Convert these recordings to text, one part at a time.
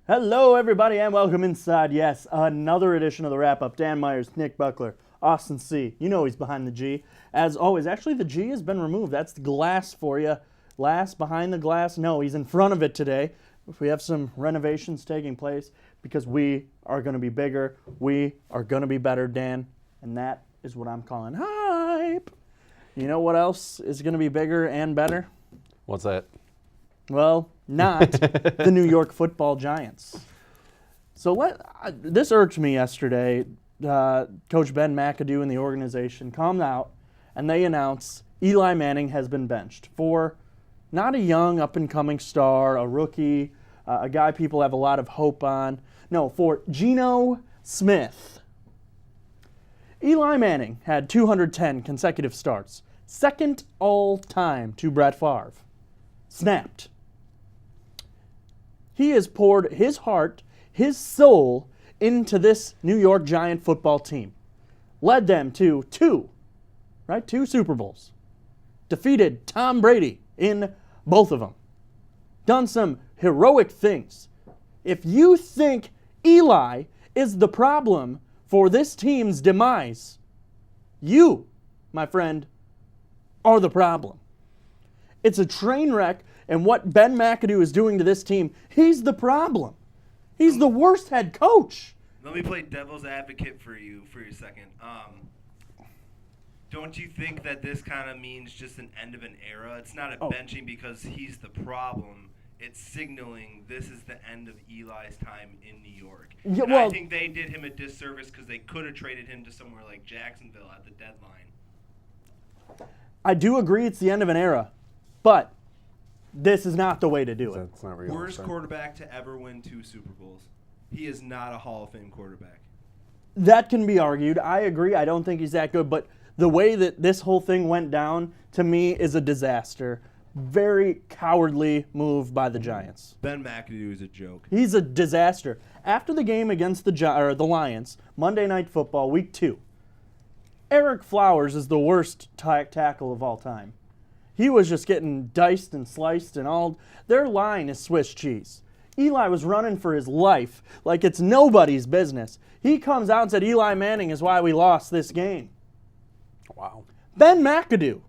Hello, everybody, and welcome inside. Yes, another edition of the Wrap-Up. Dan Myers, Nick Buckler, Austin C. You know he's behind the G. As always, actually, the G has been removed. That's the glass for you. Last behind the glass. No, he's in front of it today. We have some renovations taking place because we are going to be bigger. We are going to be better, Dan. And that is what I'm calling hype. You know what else is going to be bigger and better? What's that? Well, not the New York Football Giants. So this irked me yesterday. Coach Ben McAdoo and the organization come out and they announce Eli Manning has been benched for not a young up-and-coming star, a rookie, a guy people have a lot of hope on. No, for Geno Smith. Eli Manning had 210 consecutive starts, second all-time to Brett Favre. Snapped. He has poured his heart, his soul into this New York Giant football team. Led them to two Super Bowls. Defeated Tom Brady in both of them. Done some heroic things. If you think Eli is the problem for this team's demise, you, my friend, are the problem. It's a train wreck, and what Ben McAdoo is doing to this team, he's the problem. He's the worst head coach. Let me play devil's advocate for you for a second. Don't you think that this kind of means just an end of an era? It's not a benching because he's the problem. It's signaling this is the end of Eli's time in New York. Yeah, and I think they did him a disservice because they could have traded him to somewhere like Jacksonville at the deadline. I do agree it's the end of an era, but this is not the way to do it. That's not real. Worst quarterback to ever win 2 Super Bowls. He is not a Hall of Fame quarterback. That can be argued. I agree. I don't think he's that good, but the way that this whole thing went down, to me, is a disaster. Very cowardly move by the Giants. Ben McAdoo is a joke. He's a disaster. After the game against the Lions, Monday Night Football, Week 2, Eric Flowers is the worst tackle of all time. He was just getting diced and sliced and all. Their line is Swiss cheese. Eli was running for his life like it's nobody's business. He comes out and said, Eli Manning is why we lost this game. Wow. Ben McAdoo,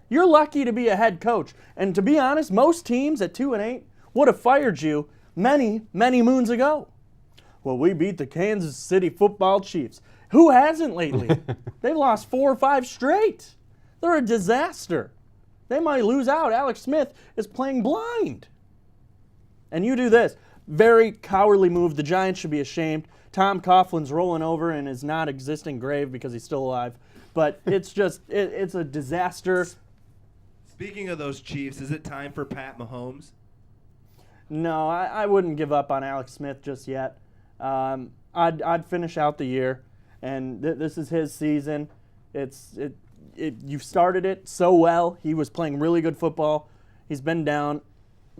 you're lucky to be a head coach. And to be honest, most teams at 2-8 would have fired you many, many moons ago. Well, we beat the Kansas City Football Chiefs. Who hasn't lately? They've lost 4 or 5 straight. They're a disaster. They might lose out. Alex Smith is playing blind. And you do this. Very cowardly move. The Giants should be ashamed. Tom Coughlin's rolling over in his not existing grave because he's still alive. But it's just, it's a disaster. Speaking of those Chiefs, is it time for Pat Mahomes? No, I wouldn't give up on Alex Smith just yet. I'd finish out the year, and this is his season. You started it so well. He was playing really good football. He's been down.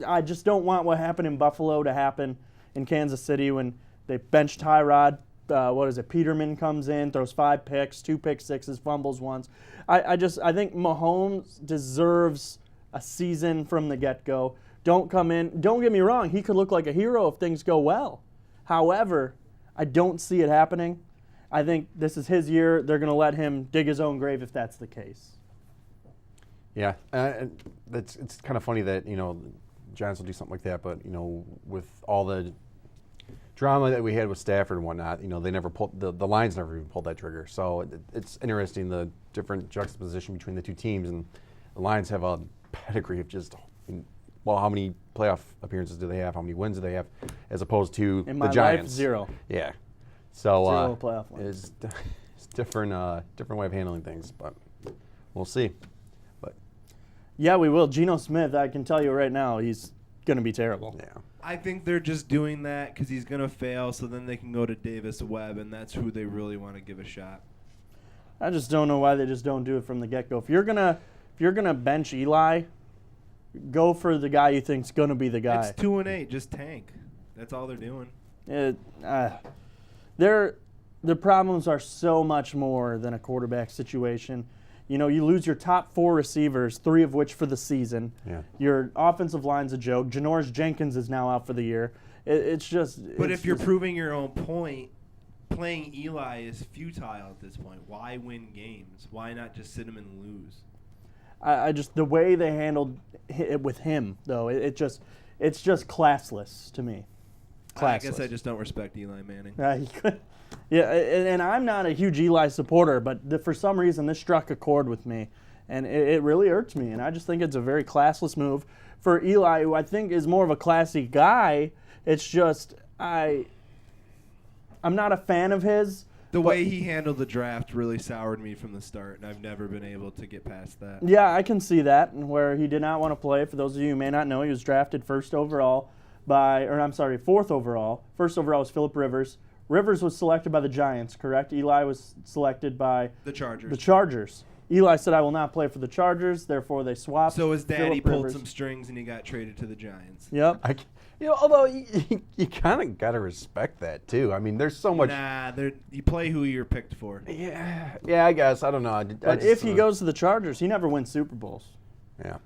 I just don't want what happened in Buffalo to happen in Kansas City when they benched Tyrod. Peterman comes in, throws 5 picks, 2 pick sixes, fumbles once. I think Mahomes deserves a season from the get-go. Don't come in. Don't get me wrong. He could look like a hero if things go well. However, I don't see it happening. I think this is his year. They're going to let him dig his own grave if that's the case. Yeah, it's kind of funny that Giants will do something like that, but with all the drama that we had with Stafford and whatnot, they never pulled the Lions never even pulled that trigger. So it's interesting the different juxtaposition between the two teams, and the Lions have a pedigree of just how many playoff appearances do they have? How many wins do they have? As opposed to in my the Giants, life, 0. Yeah. So 0 playoff wins. It's different way of handling things, but we'll see. But yeah, we will. Geno Smith, I can tell you right now, he's going to be terrible. yeah. I think they're just doing that because he's going to fail, so then they can go to Davis Webb, and that's who they really want to give a shot. I just don't know why they just don't do it from the get-go. If you're gonna bench Eli, go for the guy you think's gonna be the guy. It's 2-8, just tank. That's all they're doing. The problems are so much more than a quarterback situation. You lose your top 4 receivers, 3 of which for the season. Yeah. Your offensive line's a joke. Janoris Jenkins is now out for the year. It's just. But it's if you're just- proving your own point, playing Eli is futile at this point. Why win games? Why not just sit him and lose? I just the way they handled it with him though, it's just classless to me. Classless. I guess I just don't respect Eli Manning. Yeah, and I'm not a huge Eli supporter, but for some reason this struck a chord with me, and it really irks me. And I just think it's a very classless move for Eli, who I think is more of a classy guy. It's just I'm not a fan of his. The but- way he handled the draft really soured me from the start, and I've never been able to get past that. Yeah, I can see that, and where he did not want to play. For those of you who may not know, he was drafted fourth overall. First overall was Phillip Rivers. Rivers was selected by the Giants, correct? Eli was selected by The Chargers. the Chargers. Eli said, I will not play for the Chargers, therefore they swapped. So his daddy Phillip pulled Rivers. some strings and he got traded to the Giants. Yep. Although you kind of got to respect that too. I mean, there's so much. Nah, you play who you're picked for. Yeah, I guess I don't know. But if he goes to the Chargers, he never wins Super Bowls. yeah.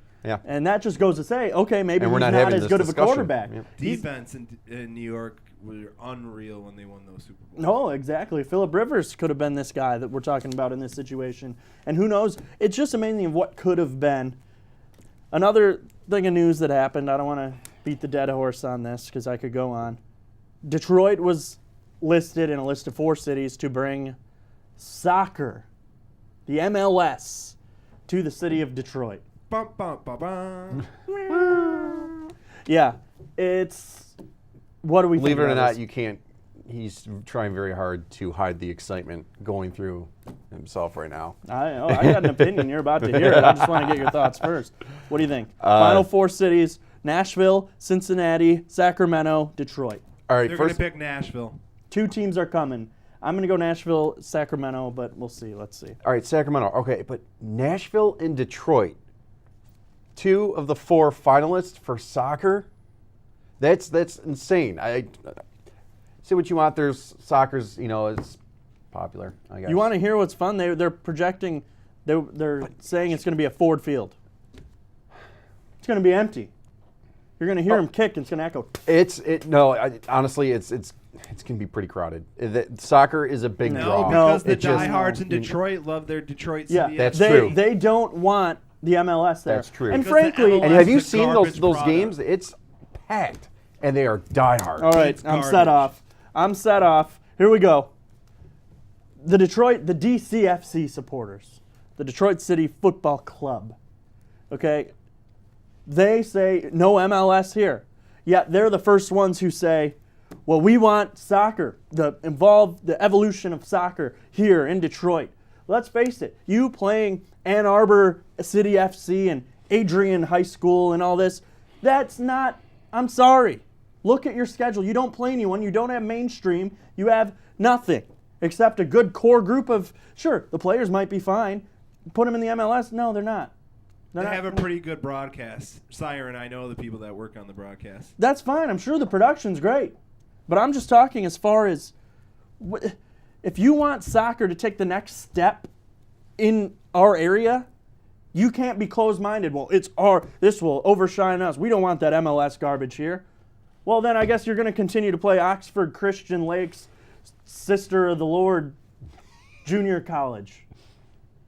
And that just goes to say, okay, maybe And he's we're not not having as this good of a discussion. quarterback. Yeah. He's- Defense in New York were unreal when they won those Super Bowls. No, exactly. Phillip Rivers could have been this guy that we're talking about in this situation. And who knows? It's just amazing of what could have been. Another thing of news that happened, I don't want to beat the dead horse on this because I could go on. Detroit was listed in a list of 4 cities to bring soccer, the MLS, to the city of Detroit. Bum, bum, bum, bum. Yeah, it's... What do we Believe it think or about not, this? you can't. He's trying very hard to hide the excitement going through himself right now. I got an opinion. You're about to hear it. I just want to get your thoughts first. What do you think? Final 4 cities: Nashville, Cincinnati, Sacramento, Detroit. All right, They're going to first, pick Nashville. 2 teams are coming. I'm going to go Nashville, Sacramento, but we'll see. Let's see. all right, Sacramento. Okay, but Nashville and Detroit, 2 of the 4 finalists for soccer. That's insane. I say what you want. There's soccer's, it's popular. I guess. You want to hear what's fun? They're projecting. They're saying it's going to be a Ford Field. It's going to be empty. You're going to hear them kick, and it's going to echo. Honestly, it's going to be pretty crowded. Soccer is a big No, draw. because the It just- diehards in Detroit love their Detroit Yeah, City. That's FC. true. They don't want the MLS there. That's true. And Because the frankly, MLS And have you It's a seen those garbage product. games? It's packed, and they are diehard. all right, It's I'm set garbage. off. I'm set off. Here we go. The DCFC supporters, the Detroit City Football Club, okay, they say no MLS here. Yet they're the first ones who say, well, we want soccer, the evolution of soccer here in Detroit. Let's face it, you playing Ann Arbor City FC and Adrian High School and all this, that's not, I'm sorry. Look at your schedule. You don't play anyone. You don't have mainstream. You have nothing except a good core group of, sure, the players might be fine. Put them in the MLS. No, they're not. They have a pretty good broadcast. Sire and I know the people that work on the broadcast. That's fine. I'm sure the production's great. But I'm just talking as far as if you want soccer to take the next step in our area, you can't be closed-minded. Well, this will overshine us. We don't want that MLS garbage here. Well, then I guess you're going to continue to play Oxford Christian Lakes Sister of the Lord Junior College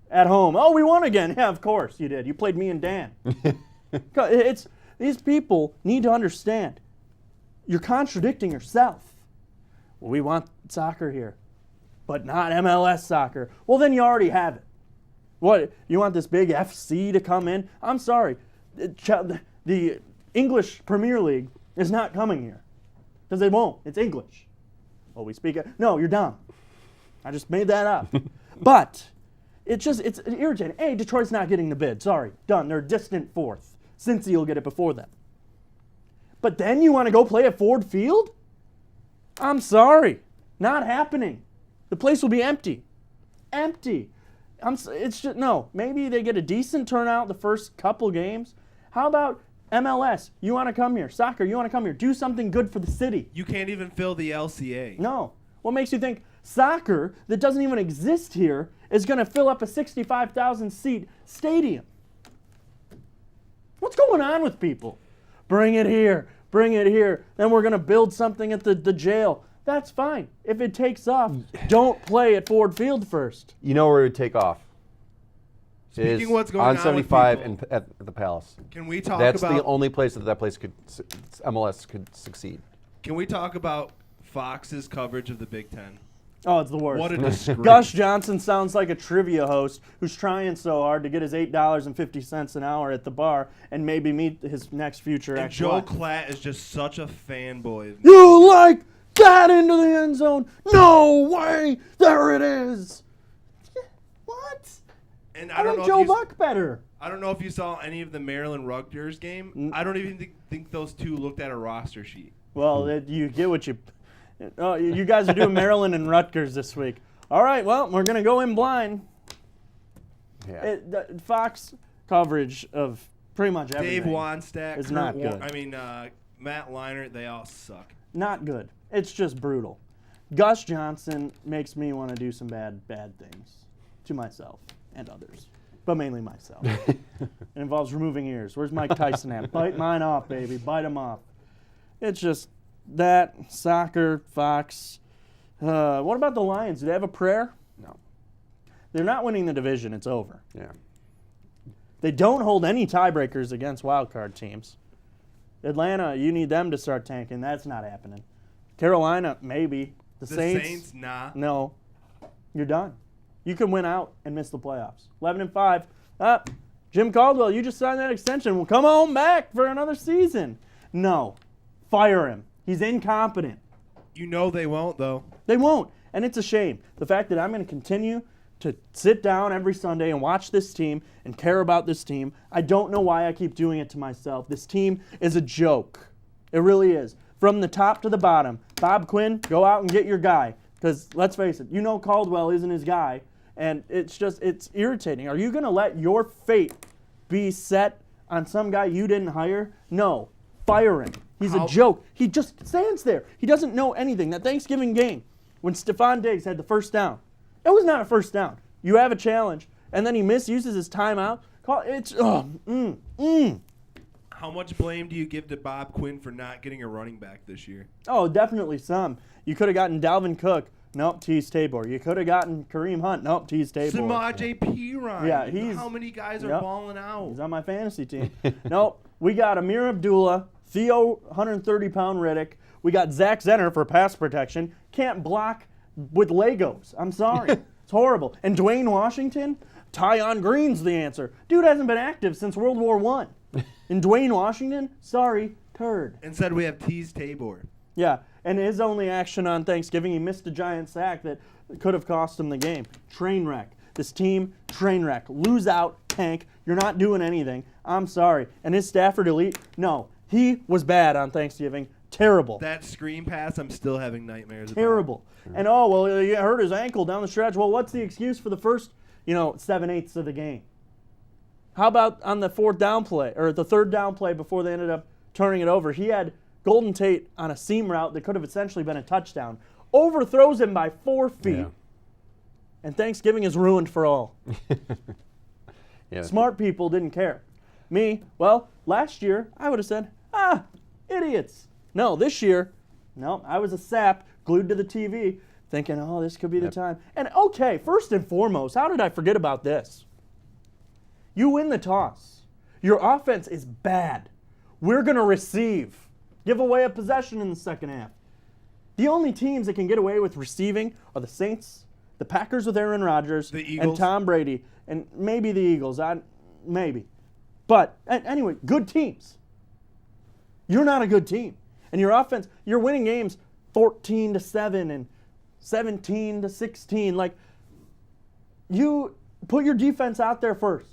at home. Oh, we won again. Yeah, of course you did. You played me and Dan. These people need to understand. You're contradicting yourself. Well, we want soccer here, but not MLS soccer. Well, then you already have it. What, you want this big FC to come in? I'm sorry. The English Premier League is not coming here because they won't. It's English. Well, we speak it. No, you're dumb. I just made that up. But it's irritating. Hey, Detroit's not getting the bid. Sorry. Done. They're distant 4th. Cincy will get it before them. But then you want to go play at Ford Field? I'm sorry. Not happening. The place will be empty. Empty. It's just, no. Maybe they get a decent turnout the first couple games. How about MLS? You want to come here. Soccer, you want to come here. Do something good for the city. You can't even fill the LCA. No. What makes you think soccer that doesn't even exist here is going to fill up a 65,000 seat stadium? What's going on with people? Bring it here. bring it here. Then we're going to build something at the jail. That's fine. If it takes off, don't play at Ford Field first. You know where it would take off? Speaking Is what's going on on 75 with and people. at the Palace. Can we talk That's about the only place that place could MLS could succeed. Can we talk about Fox's coverage of the Big Ten? Oh, it's the worst. What a disgrace. Gus Johnson sounds like a trivia host who's trying so hard to get his $8.50 an hour at the bar and maybe meet his next future And Joe ex-wife. Klatt is just such a fanboy. You like that into the end zone? No way! There it is. What? And I don't like know Joe if you, Buck better. I don't know if you saw any of the Maryland Rutgers game. I don't even think those two looked at a roster sheet. Well, you get what you. Oh, you guys are doing Maryland and Rutgers this week. All right, well, we're gonna go in blind. Yeah. The Fox coverage of pretty much everything. Dave Wannstedt, It's Kurt not War- good. I mean, Matt Leinart, they all suck. Not good. It's just brutal. Gus Johnson makes me want to do some bad things to myself and others, but mainly myself. It involves removing ears. Where's Mike Tyson at? Bite mine off, baby. Bite them off. It's just that, soccer, Fox. What about the Lions? Do they have a prayer? No. They're not winning the division. It's over. Yeah. They don't hold any tiebreakers against wildcard teams. Atlanta, you need them to start tanking. That's not happening. Carolina, maybe. The Saints, nah. no. You're done. You can win out and miss the playoffs. 11-5. Jim Caldwell, you just signed that extension. Well, come on back for another season. No. Fire him. He's incompetent. You know they won't, though. They won't. And it's a shame. The fact that I'm going to continue to sit down every Sunday and watch this team and care about this team, I don't know why I keep doing it to myself. This team is a joke. It really is. From the top to the bottom. Bob Quinn, go out and get your guy. Because let's face it, you know Caldwell isn't his guy. And it's irritating. Are you going to let your fate be set on some guy you didn't hire? No. Fire him. He's a joke. He just stands there. He doesn't know anything. That Thanksgiving game, when Stephon Diggs had the first down, it was not a first down. You have a challenge, and then he misuses his timeout. How much blame do you give to Bob Quinn for not getting a running back this year? Oh, definitely some. You could have gotten Dalvin Cook. Nope, Tease Tabor. You could have gotten Kareem Hunt. Nope, Tease Tabor. Samaje Perine. Yeah, how many guys are yep. balling out? He's on my fantasy team. Nope, we got Amir Abdullah, Theo 130-pound Riddick. We got Zach Zenner for pass protection. Can't block with Legos. I'm sorry. It's horrible. And Dwayne Washington, Tyon Green's the answer. Dude hasn't been active since World War I. And Dwayne Washington, sorry, turd. Instead, we have Tease Tabor. Yeah, and his only action on Thanksgiving, he missed a giant sack that could have cost him the game. Train wreck. This team, train wreck. Lose out, tank. You're not doing anything. I'm sorry. And his Stafford elite, no. He was bad on Thanksgiving. Terrible. That screen pass, I'm still having nightmares about. Terrible. And he hurt his ankle down the stretch. Well, what's the excuse for the first, 7/8 of the game? How about on the fourth down play, or the third down play before they ended up turning it over? He had Golden Tate on a seam route that could have essentially been a touchdown. Overthrows him by 4 feet. Yeah. And Thanksgiving is ruined for all. Yeah. Smart people didn't care. Me, last year, I would have said, idiots. No, this year, no, I was a sap glued to the TV thinking, this could be the time. And okay, first and foremost, how did I forget about this? You win the toss. Your offense is bad. We're going to receive. Give away a possession in the second half. The only teams that can get away with receiving are the Saints, the Packers with Aaron Rodgers, The and Eagles. Tom Brady, and maybe the Eagles. Maybe. But anyway, good teams. You're not a good team. And your offense, you're winning games 14-7 and 17-16. Like, you put your defense out there first.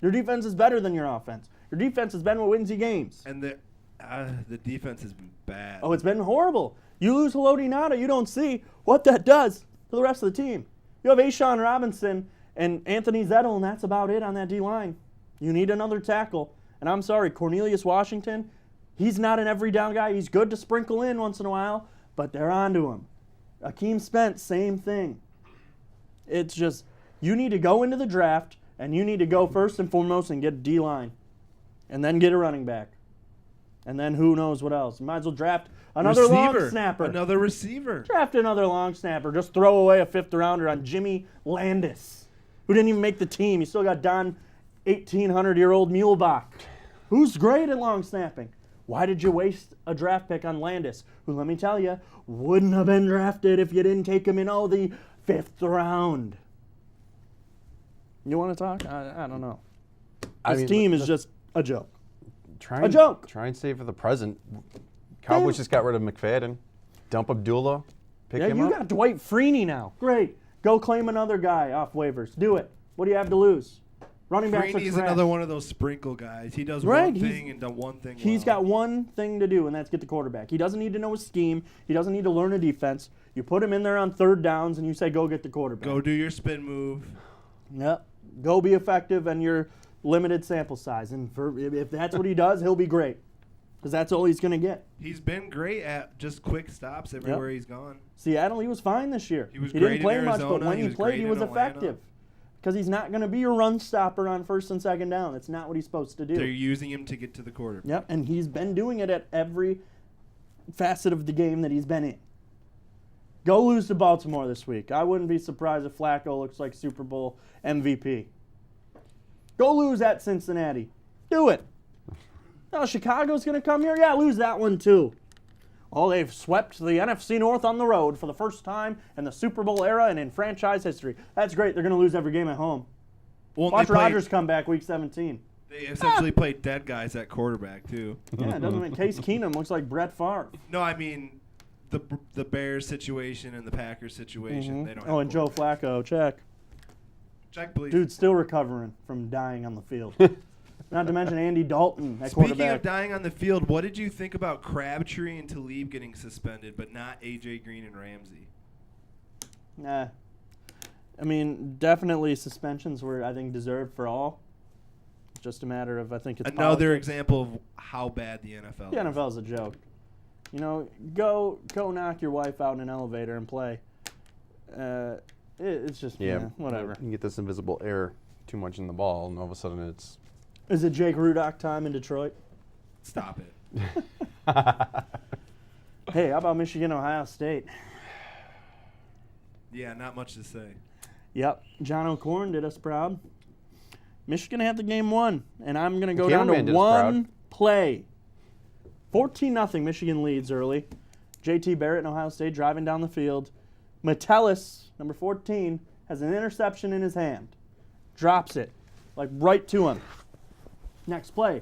Your defense is better than your offense. Your defense has been what wins you games. And the defense has been bad. Oh, it's been horrible. You lose Haloti Ngata, you don't see what that does to the rest of the team. You have Ashawn Robinson and Anthony Zettel, and that's about it on that D-line. You need another tackle. And I'm sorry, Cornelius Washington, he's not an every down guy. He's good to sprinkle in once in a while, but they're on to him. Akeem Spence, same thing. It's just, you need to go into the draft, and you need to go first and foremost and get a D-line, and then get a running back. And then who knows what else. You might as well draft another long snapper. Another receiver. Draft another long snapper. Just throw away a 5th rounder on Jimmy Landis, who didn't even make the team. You still got Don 1,800-year-old Muhlbach, who's great at long snapping. Why did you waste a draft pick on Landis, who, let me tell you, wouldn't have been drafted if you didn't take him in, the 5th round? You want to talk? I don't know. This team is just a joke. A joke. Try and save for the present. Cowboys just got rid of McFadden. Dump Abdullah. Pick him you up. got Dwight Freeney now. Great. Go claim another guy off waivers. Do it. What do you have to lose? Running backs are Freeney's trash. another one of those sprinkle guys. He does Right, one he's- thing and does one thing He's well. got one thing to do, and that's get the quarterback. He doesn't need to know his scheme. He doesn't need to learn a defense. You put him in there on 3rd downs, and you say, go get the quarterback. Go do your spin move. Yep. Go be effective in your limited sample size. And if that's what he does, he'll be great. Because that's all he's going to get. He's been great at just quick stops everywhere he's gone. Seattle, he was fine this year. He was didn't great play in much, but Arizona. when He he was played, great he in was Atlanta. effective. Because he's not going to be a run stopper on 1st and 2nd down. That's not what he's supposed to do. They're using him to get to the quarterback. Yep, and he's been doing it at every facet of the game that he's been in. Go lose to Baltimore this week. I wouldn't be surprised if Flacco looks like Super Bowl MVP. Go lose at Cincinnati. Do it. Oh, Chicago's going to come here? Yeah, lose that one too. Oh, they've swept the NFC North on the road for the first time in the Super Bowl era and in franchise history. That's great. They're going to lose every game at home. Well, Watch they played- Rodgers come back week 17. They essentially played dead guys at quarterback, too. Yeah, it doesn't make Case Keenum looks like Brett Favre. No, I mean, the Bears situation and the Packers situation, they don't have Oh, and Joe quarterbacks. Flacco, check. Check, please. Dude's still recovering from dying on the field. Not to mention Andy Dalton at Speaking quarterback. of dying on the field, what did you think about Crabtree and Talib getting suspended, but not A.J. Green and Ramsey? Nah. I mean, definitely suspensions were, I think, deserved for all. It's just a matter of, I think it's Another politics. example of how bad the NFL The is. NFL's a joke. You know, go knock your wife out in an elevator and play. It's just, whatever. You can get this invisible air too much in the ball, and all of a sudden it's. Is it Jake Rudock time in Detroit? Stop it. Hey, how about Michigan, Ohio State? Yeah, not much to say. Yep, John O'Korn did us proud. Michigan had the game won, and I'm going to go down Cameraman to did us proud. one play. 14-0 Michigan leads early. J.T. Barrett and Ohio State driving down the field. Metellus, number 14, has an interception in his hand. Drops it, like right to him. Next play,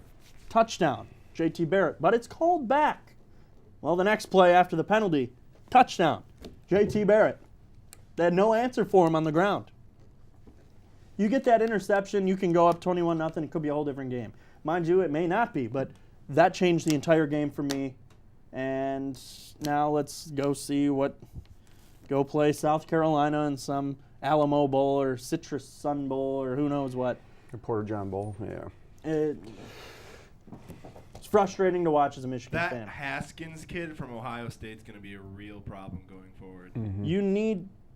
touchdown, J.T. Barrett, but it's called back. Well, the next play after the penalty, touchdown, J.T. Barrett. They had no answer for him on the ground. You get that interception, you can go up 21-0. It could be a whole different game. Mind you, it may not be, but that changed the entire game for me. And now let's go see go play South Carolina in some Alamo Bowl or Citrus Sun Bowl or who knows what. Porter John Bowl, yeah. It's frustrating to watch as a Michigan That fan. Haskins kid from Ohio State's going to be a real problem going forward.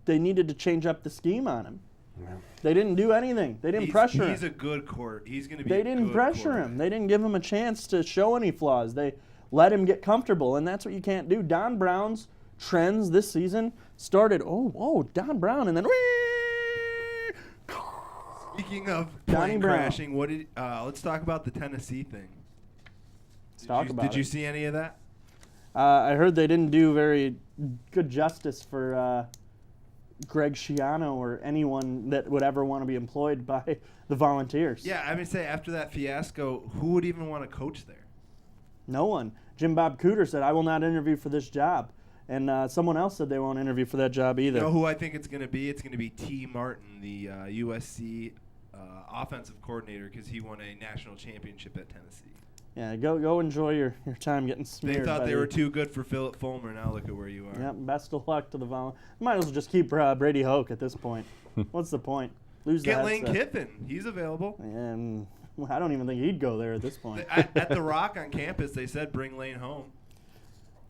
They needed to change up the scheme on him. Yeah. They didn't do anything. They didn't pressure him. He's a good court. He's going to be. They a didn't good pressure him. quarterback. They didn't give him a chance to show any flaws. They let him get comfortable, and that's what you can't do. Don Brown's trends this season started, Don Brown, and then Speaking of Donnie plane Brown. crashing, let's talk about the Tennessee thing. Did you see any of that? I heard they didn't do very good justice for Greg Schiano or anyone that would ever want to be employed by the Volunteers. Yeah, I mean, say after that fiasco, who would even want to coach there? No one. Jim Bob Cooter said, I will not interview for this job. And someone else said they won't interview for that job either. You know who I think it's going to be? It's going to be T. Martin, the USC offensive coordinator, because he won a national championship at Tennessee. Yeah, go enjoy your time getting smeared. They thought by they the- were too good for Philip Fulmer. Now look at where you are. Yep, best of luck to the Volunteers. Might as well just keep Brady Hoke at this point. What's the point? Lose Get that Lane stuff. Kiffin. He's available. And I don't even think he'd go there at this point. At the Rock on campus, they said bring Lane home.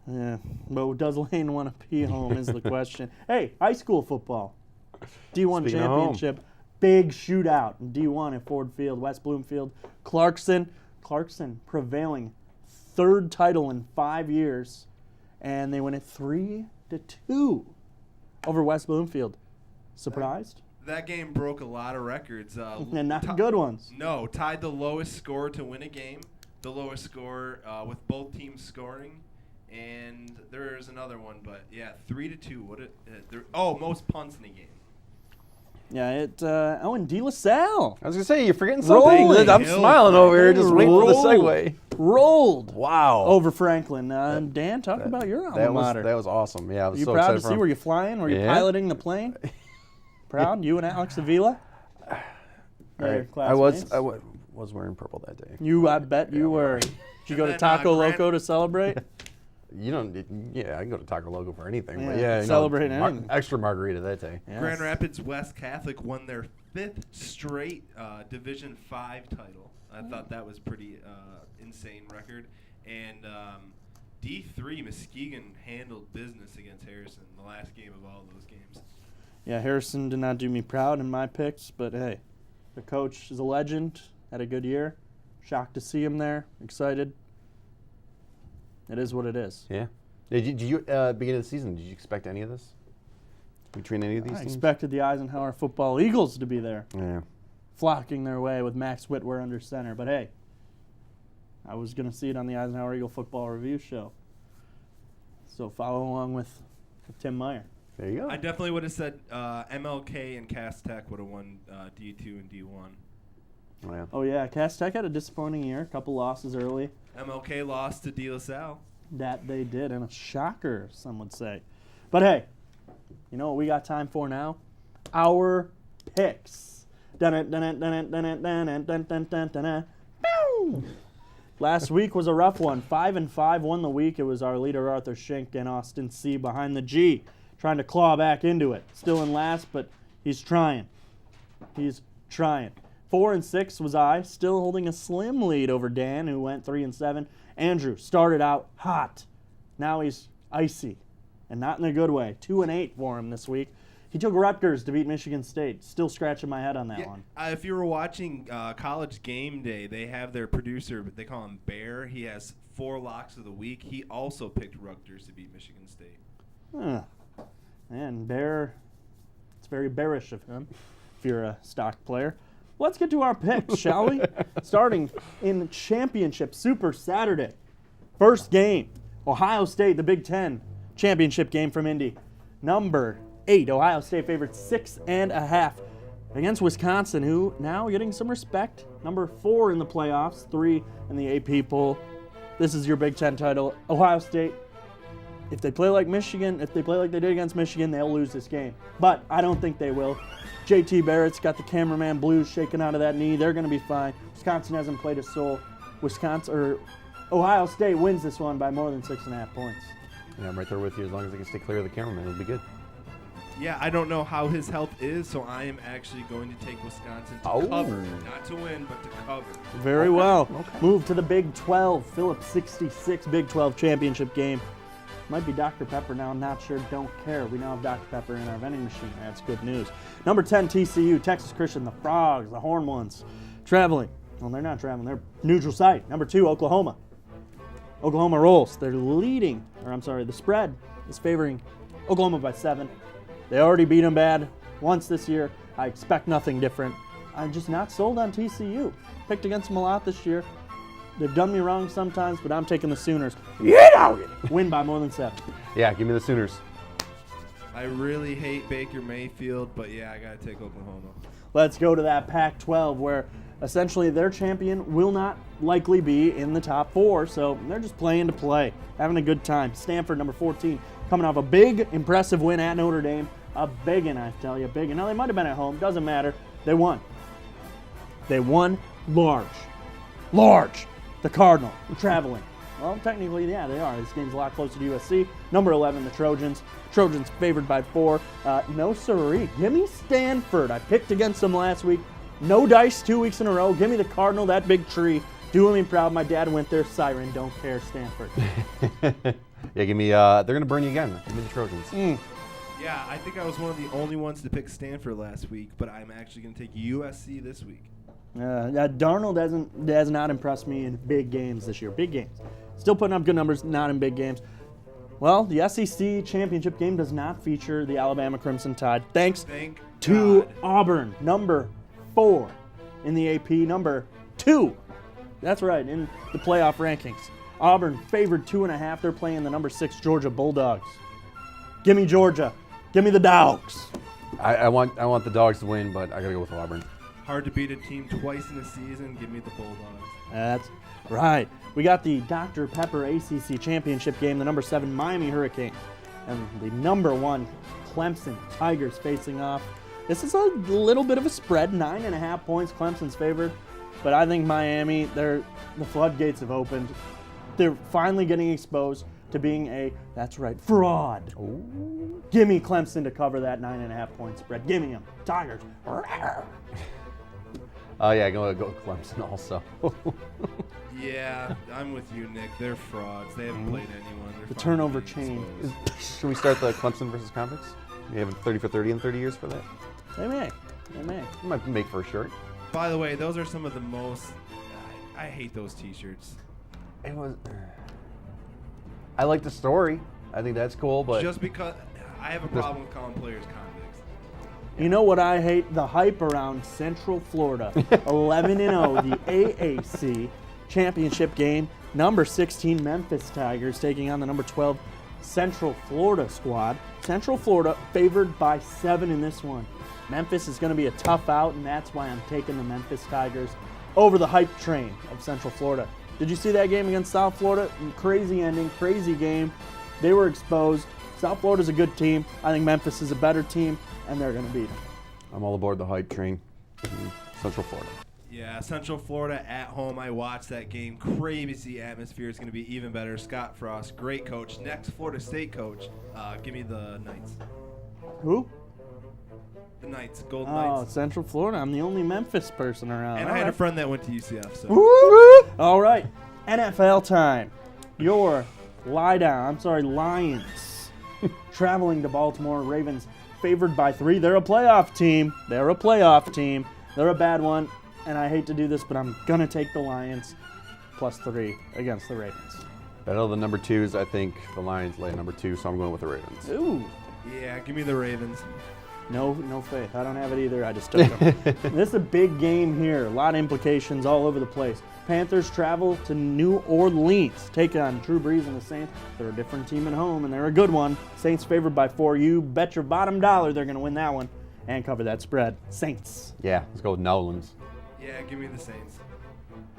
Yeah, but does Lane want to be home is the question. Hey, high school football. D1 Speaking of home. championship. Big shootout in D1 at Ford Field, West Bloomfield. Clarkson prevailing third title in 5 years, and they win it 3-2 over West Bloomfield. Surprised? That game broke a lot of records. And not good ones. No, tied the lowest score to win a game. The lowest score with both teams scoring. And there's another one, but yeah, 3-2. Most punts in a game. Yeah, and De La Salle I was gonna say you're forgetting something. Rolling. I'm smiling over here, just waiting for the Rolled. segue. rolled Wow. over Franklin. Dan, talk about your alma mater. That was awesome. Yeah, I was you so proud excited to see? Were you flying? Were you Yeah. piloting the plane? Proud? You and Alex Avila? Right. I was wearing purple that day. I bet you were. Did you go to then, Taco Grant- Loco to celebrate? You don't. Yeah, I can go to Taco Loco for anything. Yeah, But yeah, celebrate anything. extra margarita that day. Yes. Grand Rapids West Catholic won their 5th straight Division 5 title. I thought that was pretty insane record. And D3 Muskegon handled business against Harrison the last game of all those games. Yeah, Harrison did not do me proud in my picks, but hey, the coach is a legend. Had a good year. Shocked to see him there. Excited. It is what it is. Yeah. Did you beginning of the season? Did you expect any of this? Between any of these I teams? expected the Eisenhower Football Eagles to be there, Yeah. flocking their way with Max Whitwer under center. But hey, I was going to see it on the Eisenhower Eagle Football Review show. So follow along with Tim Meyer. There you go. I definitely would have said MLK and Cass Tech would have won D2 and D1. Yeah. Oh, yeah, Cass Tech had a disappointing year. A couple losses early. MLK lost to De La Salle. That they did, and a shocker, some would say. But hey, you know what we got time for now? Our picks. Last week was a rough one. 5-5 won the week. It was our leader Arthur Schenk and Austin C behind the G, trying to claw back into it. Still in last, but he's trying. He's trying. 4-6 was I, still holding a slim lead over Dan, who went 3-7. Andrew started out hot. Now he's icy, and not in a good way. 2-8 for him this week. He took Rutgers to beat Michigan State. Still scratching my head on that one. If you were watching College Game Day, they have their producer, but they call him Bear. He has 4 locks of the week. He also picked Rutgers to beat Michigan State. And Bear, it's very bearish of him if you're a stock player. Let's get to our picks, shall we? Starting in Championship Super Saturday. First game, Ohio State, the Big Ten championship game from Indy. Number 8, Ohio State favored 6.5 against Wisconsin, who now getting some respect. Number 4 in the playoffs, 3 in the AP poll. This is your Big Ten title. Ohio State, if they play like Michigan, if they play like they did against Michigan, they'll lose this game. But I don't think they will. JT Barrett's got the cameraman blues shaking out of that knee. They're going to be fine. Wisconsin hasn't played a soul. Ohio State wins this one by more than 6.5 points. Yeah, I'm right there with you. As long as they can stay clear of the cameraman, it'll be good. Yeah, I don't know how his health is, so I am actually going to take Wisconsin to cover. Not to win, but to cover. Very well. Move to the Big 12. Phillips 66 Big 12 championship game. Might be Dr. Pepper now. Not sure. Don't care. We now have Dr. Pepper in our vending machine. That's good news. Number 10, TCU, Texas Christian, the Frogs, the Horn ones. Traveling. Well, they're not traveling. They're neutral site. Number 2, Oklahoma. Oklahoma rolls. They're leading. The spread is favoring Oklahoma by 7. They already beat them bad once this year. I expect nothing different. I'm just not sold on TCU. Picked against them a lot this year. They've done me wrong sometimes, but I'm taking the Sooners. Win by more than 7. Yeah, give me the Sooners. I really hate Baker Mayfield, but yeah, I got to take Oklahoma. Let's go to that Pac-12 where essentially their champion will not likely be in the top 4, so they're just playing to play, having a good time. Stanford, number 14, coming off a big, impressive win at Notre Dame. A big one, I tell you, big one. Now, they might have been at home. Doesn't matter. They won. They won large. Large. The Cardinal. Traveling. Well, technically, yeah, they are. This game's a lot closer to USC. Number 11, the Trojans. Trojans favored by 4. No siree. Give me Stanford. I picked against them last week. No dice 2 weeks in a row. Give me the Cardinal, that big tree. Doing me proud. My dad went there. Siren, don't care, Stanford. Yeah, give me. They're gonna burn you again. Give me the Trojans. Yeah, I think I was one of the only ones to pick Stanford last week, but I'm actually going to take USC this week. Darnold has not impressed me in big games this year. Big games. Still putting up good numbers, not in big games. Well, the SEC championship game does not feature the Alabama Crimson Tide, thanks Thank to God. Auburn, number 4 in the AP, number 2. That's right, in the playoff rankings. Auburn favored 2.5. They're playing the number 6 Georgia Bulldogs. Give me Georgia. Give me the Dogs. I want the Dogs to win, but I gotta go with Auburn. Hard to beat a team twice in a season. Give me the Bulldogs. That's right. We got the Dr. Pepper ACC Championship game, the number 7 Miami Hurricanes, and the number 1 Clemson Tigers facing off. This is a little bit of a spread, 9.5 points. Clemson's favored, but I think Miami, the floodgates have opened. They're finally getting exposed to being that's right, fraud. Ooh. Give me Clemson to cover that 9.5 point spread. Give me them. Tigers. Yeah, go with Clemson also. Yeah, I'm with you, Nick. They're frauds. They haven't played anyone. They're The finally turnover being chain. exposed. Should we start the Clemson versus Convicts? You have 30 for 30 in 30 years for that? They may. You might make for a shirt. By the way, those are some of the most. I hate those T-shirts. It was. I like the story. I think that's cool, but Just because I have a problem with calling players convicts. You know what I hate? The hype around Central Florida. 11-0, the AAC championship game. Number 16 Memphis Tigers taking on the number 12 Central Florida squad. Central Florida favored by 7 in this one. Memphis is going to be a tough out, and that's why I'm taking the Memphis Tigers over the hype train of Central Florida. Did you see that game against South Florida? Crazy ending, crazy game. They were exposed. South Florida's a good team. I think Memphis is a better team, and they're going to beat them. I'm all aboard the hype train. Central Florida. Yeah, Central Florida at home. I watched that game. Crazy atmosphere. It's going to be even better. Scott Frost, great coach. Next Florida State coach. Give me the Knights. Who? The Knights. Golden Oh, Knights. Central Florida. I'm the only Memphis person around. And All I had a right. friend that went to UCF. So Woo! All right, NFL time. Your Lions traveling to Baltimore. Ravens favored by 3. They're a playoff team. They're a bad one, and I hate to do this, but I'm gonna take the Lions plus 3 against the Ravens. Battle of the number 2s. I think the Lions lay number 2, so I'm going with the Ravens. Ooh, yeah, give me the Ravens. no faith. I don't have it either. I just took them. This is a big game here. A lot of implications all over the place. Panthers travel to New Orleans, take on Drew Brees and the Saints. They're a different team at home, and they're a good one. Saints favored by 4. You bet your bottom dollar they're going to win that one and cover that spread. Saints. Yeah, let's go with Nolans. Yeah, give me the Saints.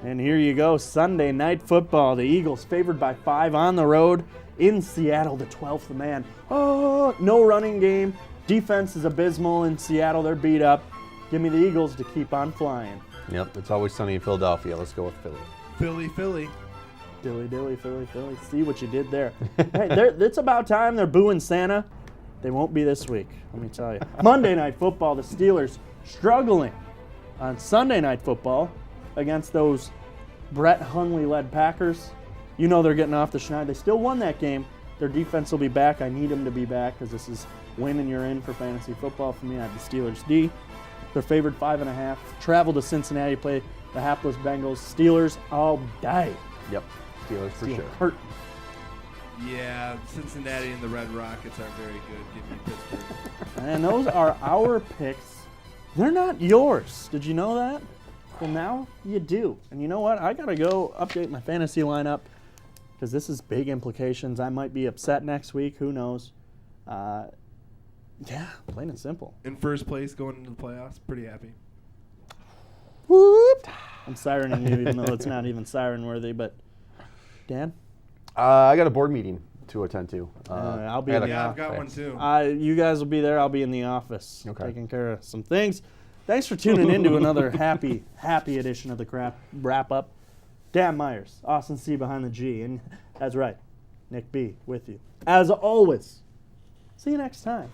And here you go, Sunday Night Football. The Eagles favored by 5 on the road in Seattle, the 12th man. Oh, no running game. Defense is abysmal in Seattle. They're beat up. Give me the Eagles to keep on flying. Yep, it's always sunny in Philadelphia. Let's go with Philly. Philly. Dilly, Philly. See what you did there. Hey, it's about time they're booing Santa. They won't be this week, let me tell you. Monday Night Football, the Steelers struggling on Sunday Night Football against those Brett Hundley-led Packers. You know they're getting off the schneid. They still won that game. Their defense will be back. I need them to be back because this is win and you're in for fantasy football for me. I have the Steelers D. They're favored 5.5. Travel to Cincinnati, play the hapless Bengals. Steelers all day. Yep, Steelers for Steel sure. Hurt. Yeah, Cincinnati and the Red Rockets are very good. Give me Pittsburgh. And those are our picks. They're not yours. Did you know that? Well, now you do. And you know what? I got to go update my fantasy lineup because this is big implications. I might be upset next week. Who knows? Yeah, plain and simple. In first place going into the playoffs. Pretty happy. Whoop. I'm sirening you, even though it's not even siren worthy. But Dan, I got a board meeting to attend to. I'll be I in had the a- Yeah, I've got one too. you guys will be there. I'll be in the office Okay. taking care of some things. Thanks for tuning in to another happy edition of the Wrap Up. Dan Myers, Austin C behind the G, and that's right, Nick B with you. As always, see you next time.